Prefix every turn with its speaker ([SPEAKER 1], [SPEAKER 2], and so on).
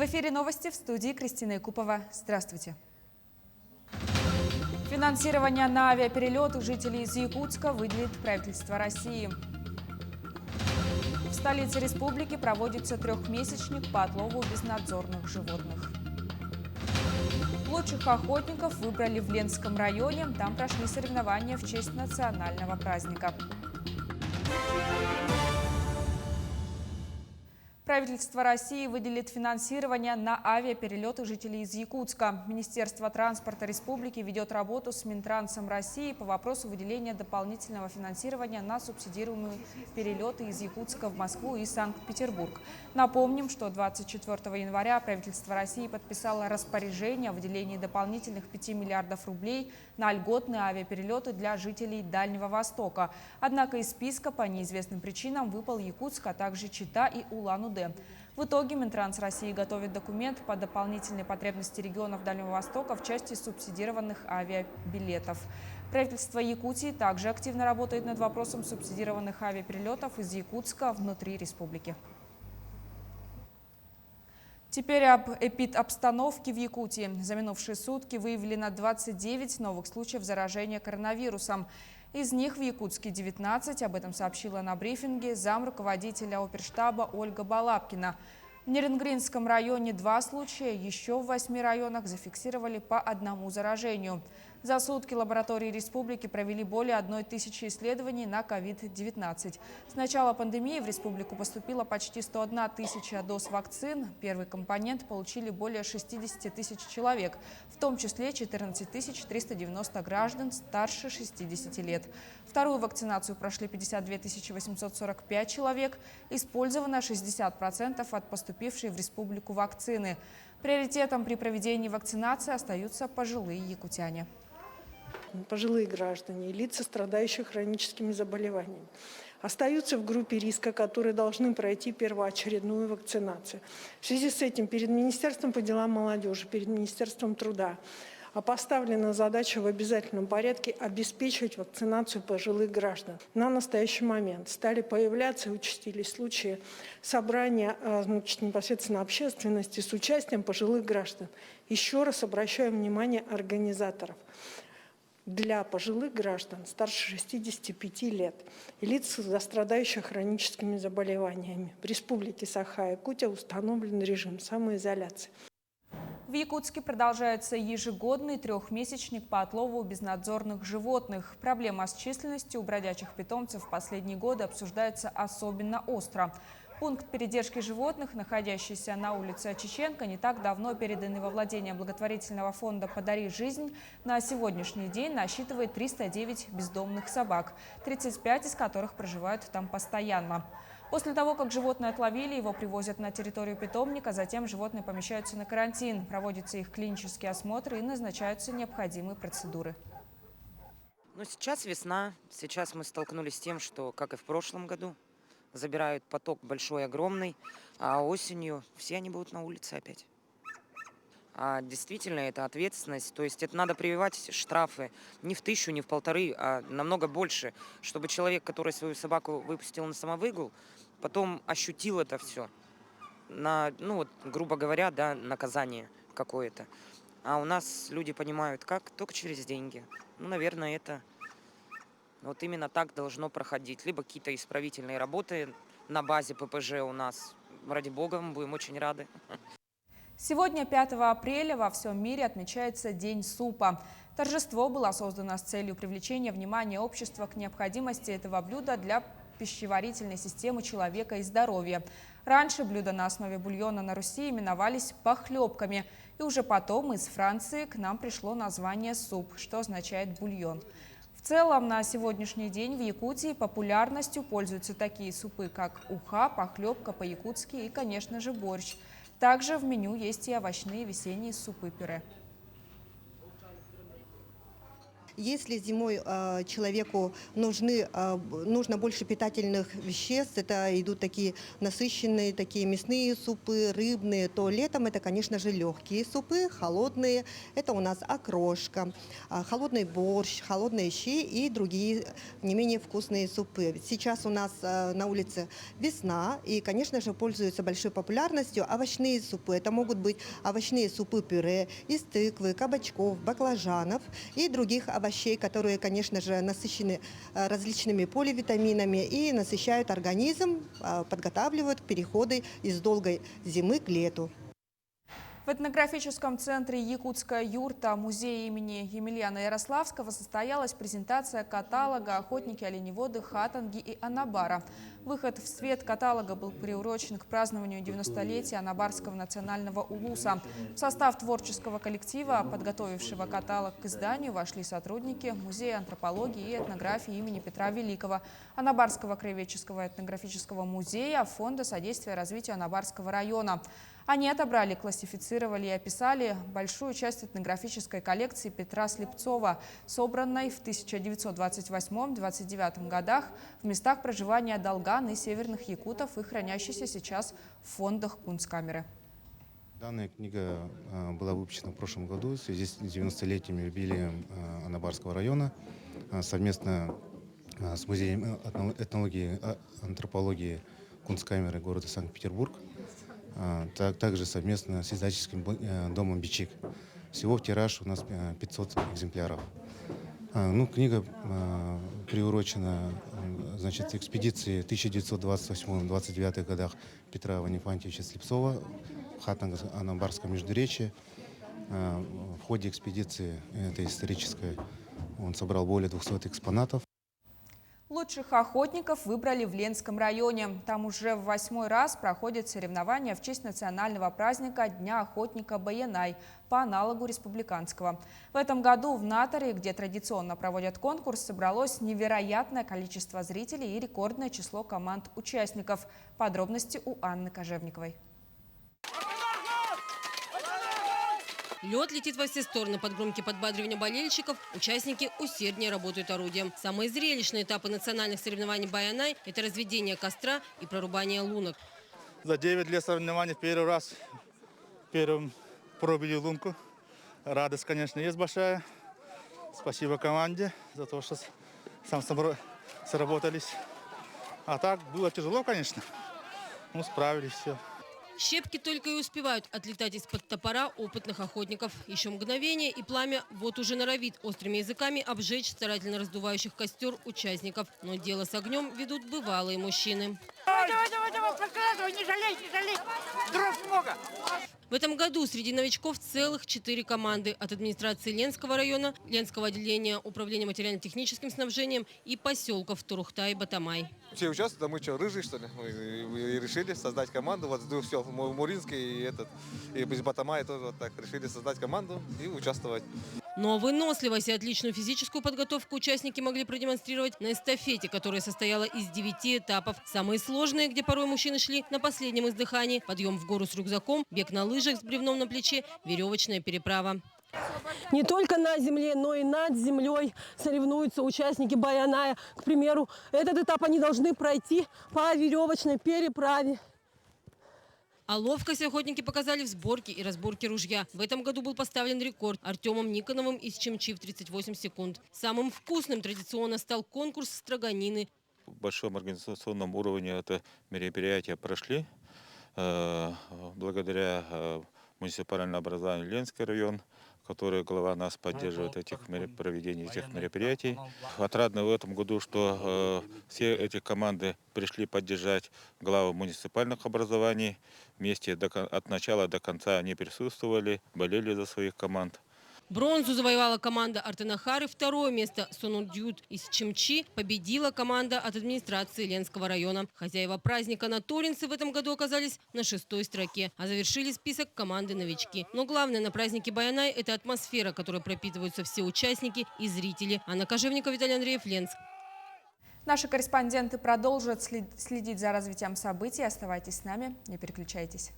[SPEAKER 1] В эфире новости, в студии Кристина Якупова. Здравствуйте. Финансирование на авиаперелеты жителей из Якутска выделит правительство России. В столице республики проводится трехмесячник по отлову безнадзорных животных. Лучших охотников выбрали в Ленском районе. Там прошли соревнования в честь национального праздника. Правительство России выделит финансирование на авиаперелеты жителей из Якутска. Министерство транспорта республики ведет работу с Минтрансом России по вопросу выделения дополнительного финансирования на субсидируемые перелеты из Якутска в Москву и Санкт-Петербург. Напомним, что 24 января правительство России подписало распоряжение о выделении дополнительных 5 миллиардов рублей на льготные авиаперелеты для жителей Дальнего Востока. Однако из списка по неизвестным причинам выпал Якутск, а также Чита и Улан-Удэ. В итоге Минтранс России готовит документ по дополнительной потребности регионов Дальнего Востока в части субсидированных авиабилетов. Правительство Якутии также активно работает над вопросом субсидированных авиаперелетов из Якутска внутри республики. Теперь об эпидобстановке в Якутии. За минувшие сутки выявлено 29 новых случаев заражения коронавирусом. Из них в Якутске 19, об этом сообщила на брифинге замруководителя оперштаба Ольга Балабкина. В Нерюнгринском районе 2 случая, еще в 8 районах зафиксировали по 1 заражению. За сутки лаборатории республики провели более 1000 исследований на COVID-19. С начала пандемии в республику поступило почти 101 тысяча доз вакцин. Первый компонент получили более 60 тысяч человек, в том числе 14 390 граждан старше 60 лет. Вторую вакцинацию прошли 52 845 человек. Использовано 60% от поступившей в республику вакцины. Приоритетом при проведении вакцинации остаются пожилые якутяне.
[SPEAKER 2] Пожилые граждане и лица, страдающие хроническими заболеваниями, остаются в группе риска, которые должны пройти первоочередную вакцинацию. В связи с этим перед Министерством по делам молодежи, перед Министерством труда поставлена задача в обязательном порядке обеспечивать вакцинацию пожилых граждан. На настоящий момент стали появляться и участились случаи собрания непосредственно общественности с участием пожилых граждан. Еще раз обращаю внимание организаторов. Для пожилых граждан старше 65 лет и лиц, страдающих хроническими заболеваниями в Республике Саха-Якутия установлен режим самоизоляции.
[SPEAKER 1] В Якутске продолжается ежегодный трехмесячник по отлову безнадзорных животных. Проблема с численностью у бродячих питомцев в последние годы обсуждается особенно остро. Пункт передержки животных, находящийся на улице Чеченко, не так давно переданный во владение благотворительного фонда «Подари жизнь», на сегодняшний день насчитывает 309 бездомных собак, 35 из которых проживают там постоянно. После того, как животное отловили, его привозят на территорию питомника, затем животные помещаются на карантин, проводятся их клинические осмотры и назначаются необходимые процедуры.
[SPEAKER 3] Ну, сейчас весна, сейчас мы столкнулись с тем, что, как и в прошлом году, забирают поток большой, огромный, а осенью все они будут на улице опять. А действительно, это ответственность, то есть это надо прививать штрафы не в 1000, не в 1,5, а намного больше, чтобы человек, который свою собаку выпустил на самовыгул, потом ощутил это все, грубо говоря, да, наказание какое-то. А у нас люди понимают, как только через деньги. Ну, наверное, это вот именно так должно проходить. Либо какие-то исправительные работы на базе ППЖ у нас. Ради бога, мы будем очень рады.
[SPEAKER 1] Сегодня, 5 апреля, во всем мире отмечается День супа. Торжество было создано с целью привлечения внимания общества к необходимости этого блюда для пищеварительной системы человека и здоровья. Раньше блюда на основе бульона на Руси именовались похлебками. И уже потом из Франции к нам пришло название суп, что означает бульон. В целом, на сегодняшний день в Якутии популярностью пользуются такие супы, как уха, похлебка по-якутски и, конечно же, борщ. Также в меню есть и овощные весенние супы-пюре.
[SPEAKER 4] Если зимой человеку нужно больше питательных веществ, это идут такие насыщенные, такие мясные супы, рыбные, то летом это, конечно же, легкие супы, холодные. Это у нас окрошка, холодный борщ, холодные щи и другие не менее вкусные супы. Сейчас у нас на улице весна, и, конечно же, пользуются большой популярностью овощные супы. Это могут быть овощные супы-пюре из тыквы, кабачков, баклажанов и других овощей, которые, конечно же, насыщены различными поливитаминами и насыщают организм, подготавливают к переходу из долгой зимы к лету.
[SPEAKER 1] В этнографическом центре «Якутская юрта» музея имени Емельяна Ярославского состоялась презентация каталога «Охотники, оленеводы, хатанги и Анабара». Выход в свет каталога был приурочен к празднованию 90-летия Анабарского национального улуса. В состав творческого коллектива, подготовившего каталог к изданию, вошли сотрудники Музея антропологии и этнографии имени Петра Великого, Анабарского краеведческого этнографического музея, Фонда содействия развитию Анабарского района. Они отобрали, классифицировали и описали большую часть этнографической коллекции Петра Слепцова, собранной в 1928-29 годах в местах проживания долган и северных якутов и хранящейся сейчас в фондах Кунсткамеры.
[SPEAKER 5] Данная книга была выпущена в прошлом году в связи с 90-летием юбилеем Анабарского района совместно с Музеем этнологии и антропологии Кунсткамеры города Санкт-Петербург. Также совместно с издательским домом «Бичик». Всего в тираж у нас 500 экземпляров. Книга приурочена экспедиции 1928-29 годах Петра Ванифантьевича Слепцова в Хатанго-Анабарском междуречье. В ходе экспедиции этой исторической он собрал более 200 экспонатов.
[SPEAKER 1] Лучших охотников выбрали в Ленском районе. Там уже в 8-й раз проходят соревнования в честь национального праздника Дня охотника Баянай по аналогу республиканского. В этом году в Наторе, где традиционно проводят конкурс, собралось невероятное количество зрителей и рекордное число команд-участников. Подробности у Анны Кожевниковой.
[SPEAKER 6] Лед летит во все стороны. Под громкие подбадривания болельщиков участники усерднее работают орудием. Самые зрелищные этапы национальных соревнований Баянай – это разведение костра и прорубание лунок.
[SPEAKER 7] За 9 лет соревнований первый раз пробили лунку. Радость, конечно, есть большая. Спасибо команде за то, что сработались. А так было тяжело, конечно. Справились все.
[SPEAKER 6] Щепки только и успевают отлетать из-под топора опытных охотников. Еще мгновение, и пламя вот уже норовит острыми языками обжечь старательно раздувающих костер участников. Но дело с огнем ведут бывалые мужчины.
[SPEAKER 8] Давай, прокладывай, не жалей, дров много.
[SPEAKER 6] В этом году среди новичков целых 4 команды от администрации Ленского района, Ленского отделения управления материально-техническим снабжением и поселков Турухта и Батамай.
[SPEAKER 9] Все участвуют, а мы что, рыжие, что ли? Мы решили создать команду. Вот все, Муринский и из Батамая тоже вот так решили создать команду и участвовать.
[SPEAKER 6] Но выносливость и отличную физическую подготовку участники могли продемонстрировать на эстафете, которая состояла из 9 этапов. Самые сложные, где порой мужчины шли на последнем издыхании: подъем в гору с рюкзаком, бег на лыжах с бревном на плече, веревочная переправа.
[SPEAKER 10] Не только на земле, но и над землей соревнуются участники Баяная. К примеру, этот этап они должны пройти по веревочной переправе.
[SPEAKER 6] А ловкость охотники показали в сборке и разборке ружья. В этом году был поставлен рекорд Артемом Никоновым из Чимчи в 38 секунд. Самым вкусным традиционно стал конкурс строганины.
[SPEAKER 11] В большом организационном уровне это мероприятия прошли. Благодаря муниципальному образованию Ленский район, который глава нас поддерживает в проведении этих мероприятий. Отрадно в этом году, что все эти команды пришли поддержать главу муниципальных образований. Вместе от начала до конца они присутствовали, болели за своих команд.
[SPEAKER 6] Бронзу завоевала команда Артенахары, второе место Сонурдют из Чимчи победила команда от администрации Ленского района. Хозяева праздника наторинцы в этом году оказались на 6-й строке, а завершили список команды новички. Но главное на празднике Баянай – это атмосфера, которой пропитываются все участники и зрители. Анна Кожевникова, Виталий Андреев, Ленск.
[SPEAKER 1] Наши корреспонденты продолжат следить за развитием событий. Оставайтесь с нами, не переключайтесь.